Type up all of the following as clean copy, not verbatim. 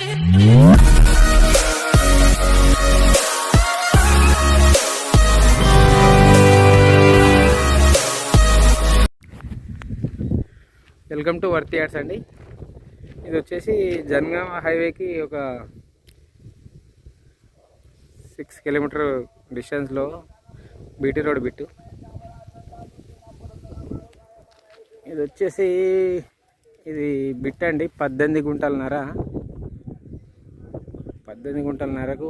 Welcome to వర్తి yards అండి. ఇది వచ్చేసి జనగామ హైవేకి ఒక 6 కిలోమీటర్ డిస్టెన్స్లో బీటీ రోడ్ బిట్టు. ఇది వచ్చేసి ఇది బిట్ అండి. 18 గుంటలన్నర. 18 గుంటలన్నరకు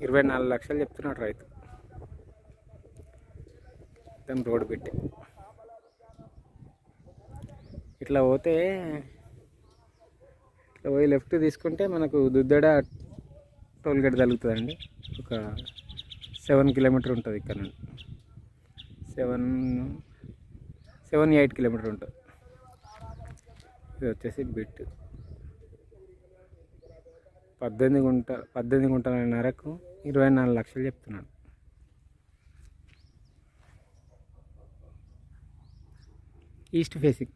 24 లక్షలు చెప్తున్నాడు రైతు. మొత్తం రోడ్ బిట్టే. ఇట్లా పోతే ఇట్లా పోయి లెఫ్ట్ తీసుకుంటే మనకు దుద్దడ టోల్గేట్ తగులుతుందండి. ఒక 7 కిలోమీటర్ ఉంటుంది ఇక్కడ నుండి. 7-8 కిలోమీటర్ ఉంటుంది. ఇది వచ్చేసి బిట్ 18 గుంటలన్నరకు 24 లక్షలు చెప్తున్నాడు. East facing.